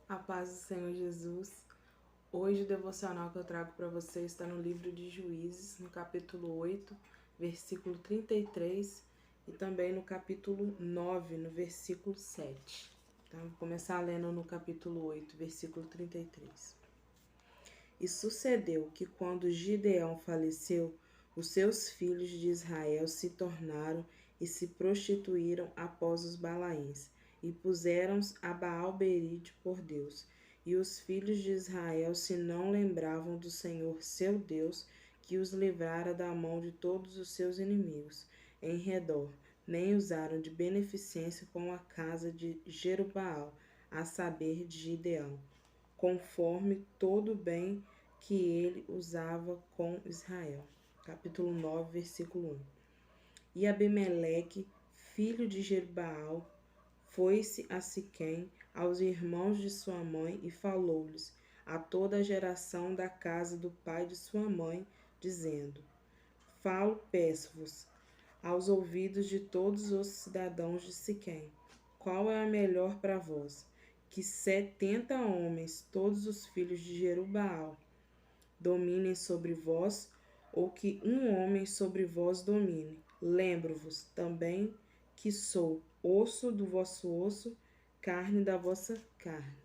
A paz do Senhor Jesus. Hoje o devocional que eu trago para você está no livro de Juízes, no capítulo 8, versículo 33, e também no capítulo 9, no versículo 7. Então, vou começar lendo no capítulo 8, versículo 33. E sucedeu que quando Gideão faleceu, os seus filhos de Israel se tornaram e se prostituíram após os Balaíns, e puseram-se a Baal-berite por Deus. E os filhos de Israel se não lembravam do Senhor seu Deus, que os livrara da mão de todos os seus inimigos em redor, nem usaram de beneficência com a casa de Jerubaal, a saber, de Gideão, conforme todo o bem que ele usava com Israel. Capítulo 9, versículo 1. E Abimeleque, filho de Jerubbaal, foi-se a Siquém, aos irmãos de sua mãe, e falou-lhes a toda a geração da casa do pai de sua mãe, dizendo: Falo, peço-vos, aos ouvidos de todos os cidadãos de Siquém, qual é a melhor para vós? Que 70 homens, todos os filhos de Jerubbaal, dominem sobre vós, ou que um homem sobre vós domine. Lembro-vos também que sou osso do vosso osso, carne da vossa carne.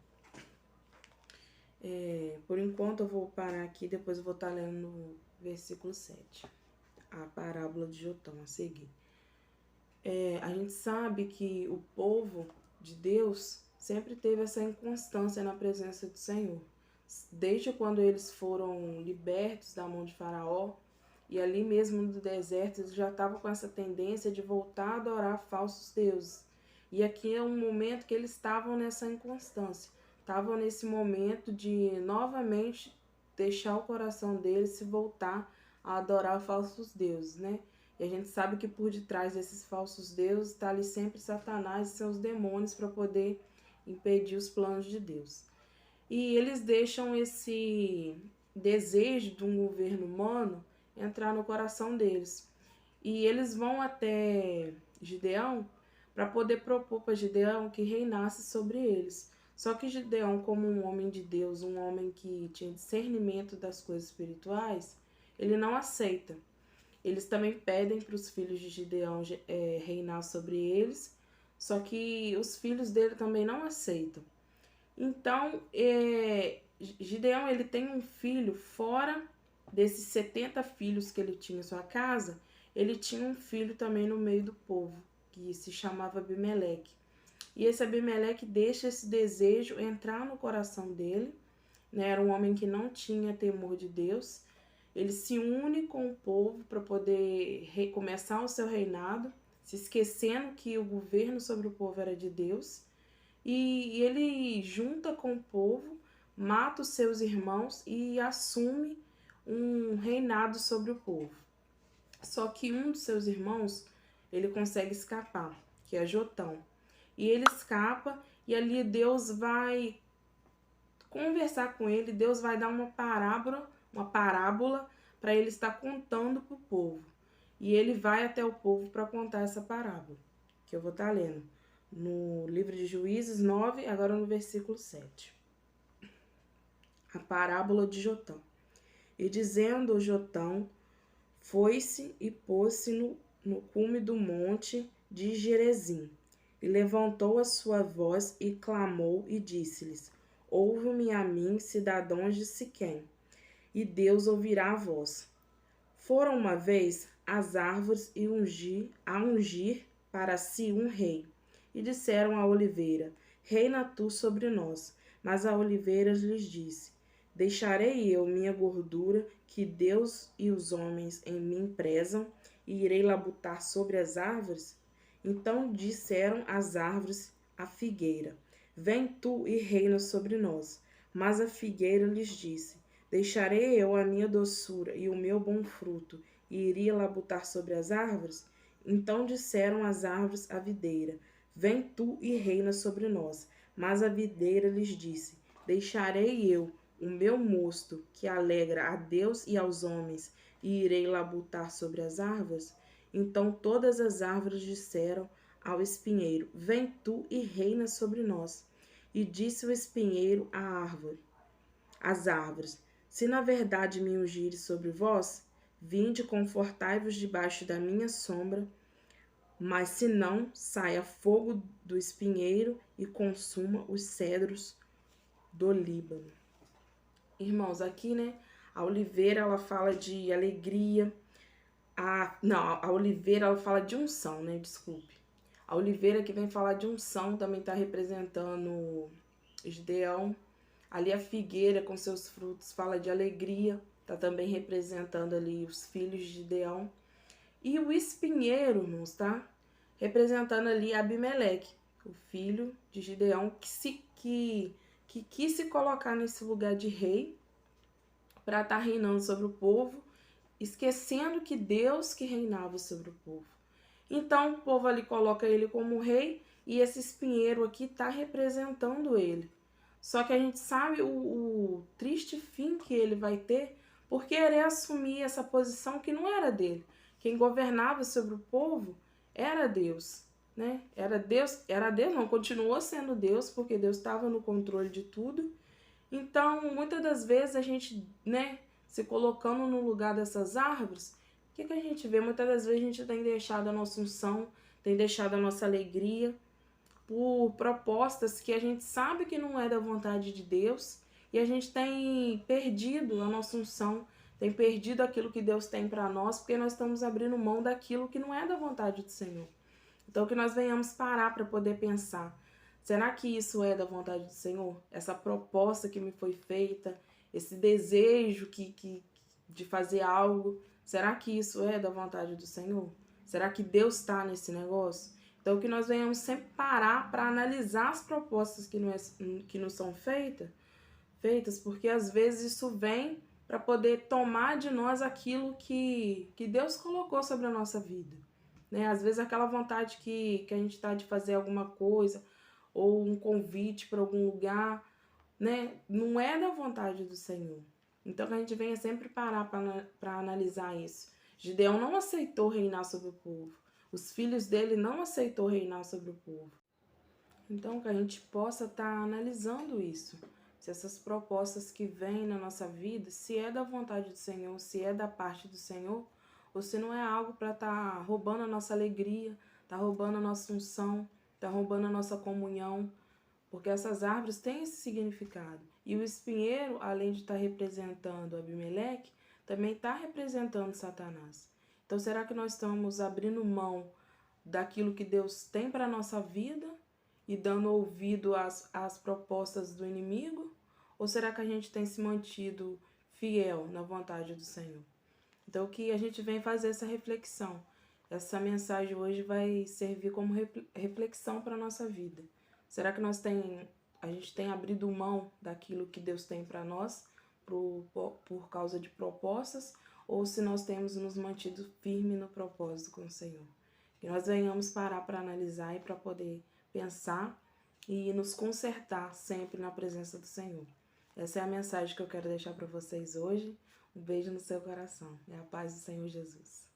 Por enquanto eu vou parar aqui, depois eu vou estar lendo no versículo 7, a parábola de Jotão a seguir. A gente sabe que o povo de Deus sempre teve essa inconstância na presença do Senhor. Desde quando eles foram libertos da mão de Faraó, e ali mesmo no deserto, eles já estavam com essa tendência de voltar a adorar falsos deuses. E aqui é um momento que eles estavam nessa inconstância. Estavam nesse momento de novamente deixar o coração deles se voltar a adorar falsos deuses, né? E a gente sabe que por detrás desses falsos deuses está ali sempre Satanás e seus demônios para poder impedir os planos de Deus. E eles deixam esse desejo de um governo humano entrar no coração deles. E eles vão até Gideão para poder propor para Gideão que reinasse sobre eles. Só que Gideão, como um homem de Deus, um homem que tinha discernimento das coisas espirituais, ele não aceita. Eles também pedem para os filhos de Gideão reinar sobre eles, só que os filhos dele também não aceitam. Então, Gideão ele tem um filho fora desses 70 filhos que ele tinha em sua casa, ele tinha um filho também no meio do povo, que se chamava Abimeleque. E esse Abimeleque deixa esse desejo entrar no coração dele, né? Era um homem que não tinha temor de Deus. Ele se une com o povo para poder recomeçar o seu reinado, se esquecendo que o governo sobre o povo era de Deus. E ele junta com o povo, mata os seus irmãos e assume um reinado sobre o povo. Só que um dos seus irmãos, ele consegue escapar, que é Jotão. E ele escapa e ali Deus vai conversar com ele, Deus vai dar uma parábola para ele estar contando para o povo. E ele vai até o povo para contar essa parábola, que eu vou estar lendo no livro de Juízes 9, agora no versículo 7. A parábola de Jotão. E dizendo Jotão, foi-se e pôs-se no cume do monte de Gerezim, e levantou a sua voz e clamou e disse-lhes: Ouve-me a mim, cidadãos de Siquém, e Deus ouvirá a voz. Foram uma vez as árvores e ungir para si um rei, e disseram à oliveira: Reina tu sobre nós. Mas a oliveira lhes disse: Deixarei eu minha gordura, que Deus e os homens em mim prezam, e irei labutar sobre as árvores? Então disseram as árvores à figueira: Vem tu e reina sobre nós. Mas a figueira lhes disse: Deixarei eu a minha doçura e o meu bom fruto, e iria labutar sobre as árvores? Então disseram as árvores à videira: Vem tu e reina sobre nós. Mas a videira lhes disse: Deixarei eu o meu mosto, que alegra a Deus e aos homens, e irei labutar sobre as árvores? Então todas as árvores disseram ao espinheiro: Vem tu e reina sobre nós. E disse o espinheiro à árvore, às árvores: Se na verdade me ungires sobre vós, vinde, confortai-vos debaixo da minha sombra. Mas se não, saia fogo do espinheiro e consuma os cedros do Líbano. Irmãos, aqui, né, a oliveira, ela fala de alegria. A oliveira, ela fala de unção, né, desculpe. A oliveira que vem falar de unção também está representando Gideão. Ali a figueira com seus frutos fala de alegria, está também representando ali os filhos de Gideão. E o espinheiro, irmãos, tá representando ali Abimeleque, o filho de Gideão, que quis se colocar nesse lugar de rei para estar reinando sobre o povo, esquecendo que Deus que reinava sobre o povo. Então o povo ali coloca ele como rei e esse espinheiro aqui está representando ele. Só que a gente sabe o triste fim que ele vai ter por querer assumir essa posição que não era dele. Quem governava sobre o povo era Deus, né? Era Deus, não, continuou sendo Deus, porque Deus estava no controle de tudo. Então, muitas das vezes a gente, né, se colocando no lugar dessas árvores, o que a gente vê? Muitas das vezes a gente tem deixado a nossa unção, tem deixado a nossa alegria por propostas que a gente sabe que não é da vontade de Deus e a gente tem perdido a nossa unção, tem perdido aquilo que Deus tem para nós, porque nós estamos abrindo mão daquilo que não é da vontade do Senhor. Então, que nós venhamos parar para poder pensar: será que isso é da vontade do Senhor? Essa proposta que me foi feita, esse desejo de fazer algo, será que isso é da vontade do Senhor? Será que Deus está nesse negócio? Então, que nós venhamos sempre parar para analisar as propostas que nos são feitas, porque às vezes isso vem para poder tomar de nós aquilo que Deus colocou sobre a nossa vida. Né? Às vezes aquela vontade que a gente está de fazer alguma coisa, ou um convite para algum lugar, né? Não é da vontade do Senhor. Então que a gente venha sempre parar para analisar isso. Gideão não aceitou reinar sobre o povo. Os filhos dele não aceitou reinar sobre o povo. Então que a gente possa estar analisando isso. Se essas propostas que vêm na nossa vida, se é da vontade do Senhor, se é da parte do Senhor, ou se não é algo para estar roubando a nossa alegria, tá roubando a nossa unção, tá roubando a nossa comunhão, porque essas árvores têm esse significado. E o espinheiro, além de estar representando Abimeleque, também está representando Satanás. Então, será que nós estamos abrindo mão daquilo que Deus tem para a nossa vida e dando ouvido às propostas do inimigo? Ou será que a gente tem se mantido fiel na vontade do Senhor? Então, que a gente vem fazer essa reflexão. Essa mensagem hoje vai servir como reflexão para a nossa vida. Será que a gente tem abrido mão daquilo que Deus tem para nós por causa de propostas? Ou se nós temos nos mantido firme no propósito com o Senhor? Que nós venhamos parar para analisar e para poder pensar e nos consertar sempre na presença do Senhor. Essa é a mensagem que eu quero deixar para vocês hoje. Um beijo no seu coração. É a paz do Senhor Jesus.